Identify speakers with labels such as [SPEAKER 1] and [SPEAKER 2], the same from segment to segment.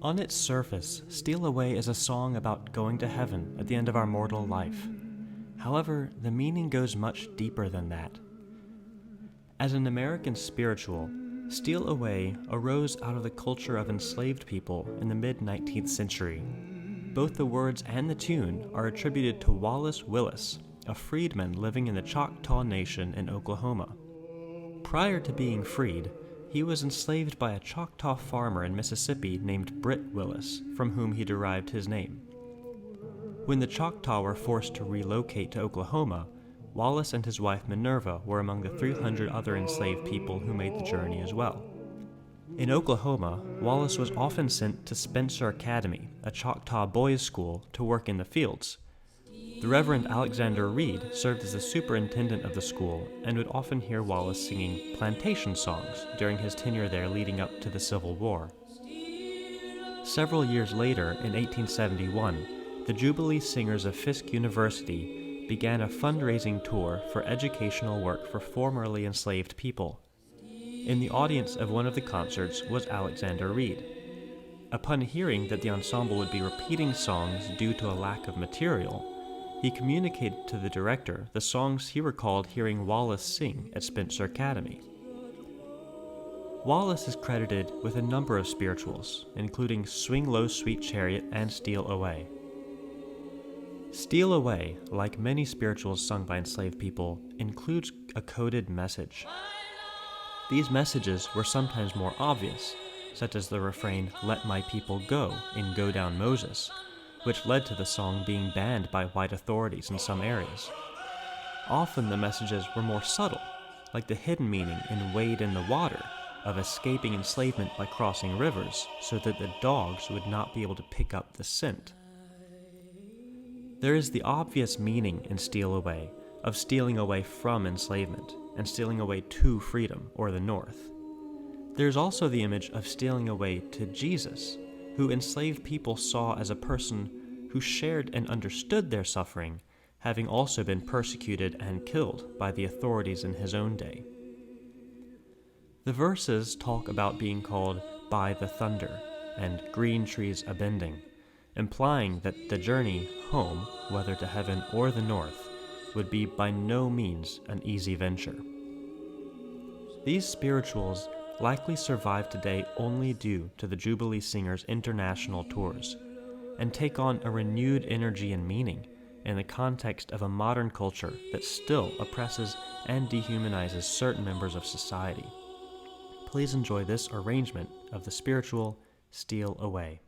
[SPEAKER 1] On its surface, Steal Away is a song about going to heaven at the end of our mortal life. However, the meaning goes much deeper than that. As an American spiritual, Steal Away arose out of the culture of enslaved people in the mid-19th century. Both the words and the tune are attributed to Wallace Willis, a freedman living in the Choctaw Nation in Oklahoma. Prior to being freed, he was enslaved by a Choctaw farmer in Mississippi named Britt Willis, from whom he derived his name. When the Choctaw were forced to relocate to Oklahoma, Wallace and his wife Minerva were among the 300 other enslaved people who made the journey as well. In Oklahoma, Wallace was often sent to Spencer Academy, a Choctaw boys' school, to work in the fields. The Reverend Alexander Reed served as the superintendent of the school and would often hear Wallace singing plantation songs during his tenure there leading up to the Civil War. Several years later, in 1871, the Jubilee Singers of Fisk University began a fundraising tour for educational work for formerly enslaved people. In the audience of one of the concerts was Alexander Reed. Upon hearing that the ensemble would be repeating songs due to a lack of material, he communicated to the director the songs he recalled hearing Wallace sing at Spencer Academy. Wallace is credited with a number of spirituals, including Swing Low Sweet Chariot and Steal Away. Steal Away, like many spirituals sung by enslaved people, includes a coded message. These messages were sometimes more obvious, such as the refrain, "Let my people go" in Go Down Moses, which led to the song being banned by white authorities in some areas. Often the messages were more subtle, like the hidden meaning in Wade in the Water of escaping enslavement by crossing rivers so that the dogs would not be able to pick up the scent. There is the obvious meaning in Steal Away of stealing away from enslavement and stealing away to freedom or the North. There's also the image of stealing away to Jesus, who enslaved people saw as a person who shared and understood their suffering, having also been persecuted and killed by the authorities in his own day. The verses talk about being called by the thunder and green trees a-bending, implying that the journey home, whether to heaven or the North, would be by no means an easy venture. These spirituals likely survive today only due to the Jubilee Singers' international tours, and take on a renewed energy and meaning in the context of a modern culture that still oppresses and dehumanizes certain members of society. Please enjoy this arrangement of the spiritual Steal Away.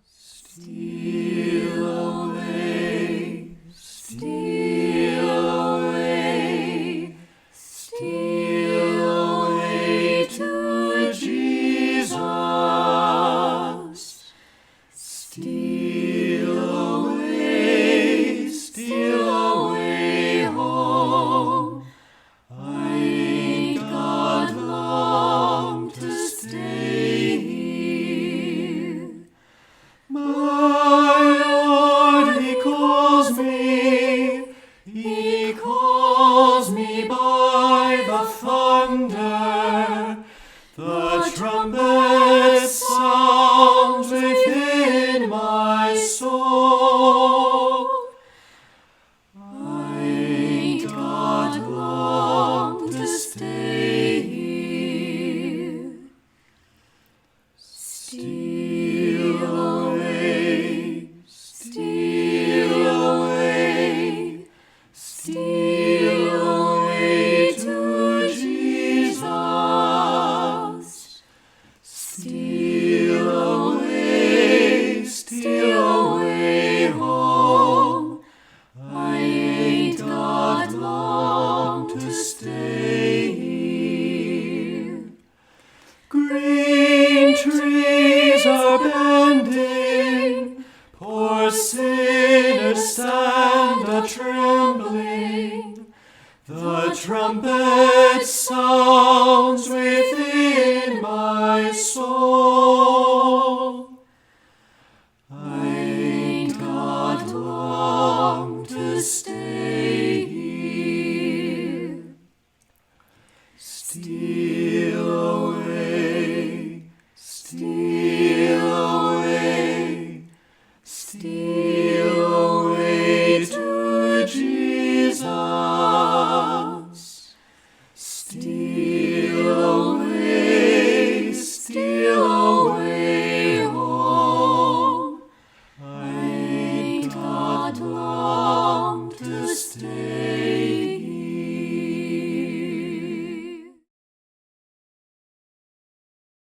[SPEAKER 2] Steal away, steal away, steal away to Jesus. Steal away home. I ain't got long to stay here. My Lord, He calls me by the thunder. The trumpet sounds within my soul. I ain't got long to stay here. Steal away, steal away, steal away to Jesus. Steal away home. I ain't got long to stay here. Green trees are bending, poor sinners stand a-trembling. The trumpet sounds within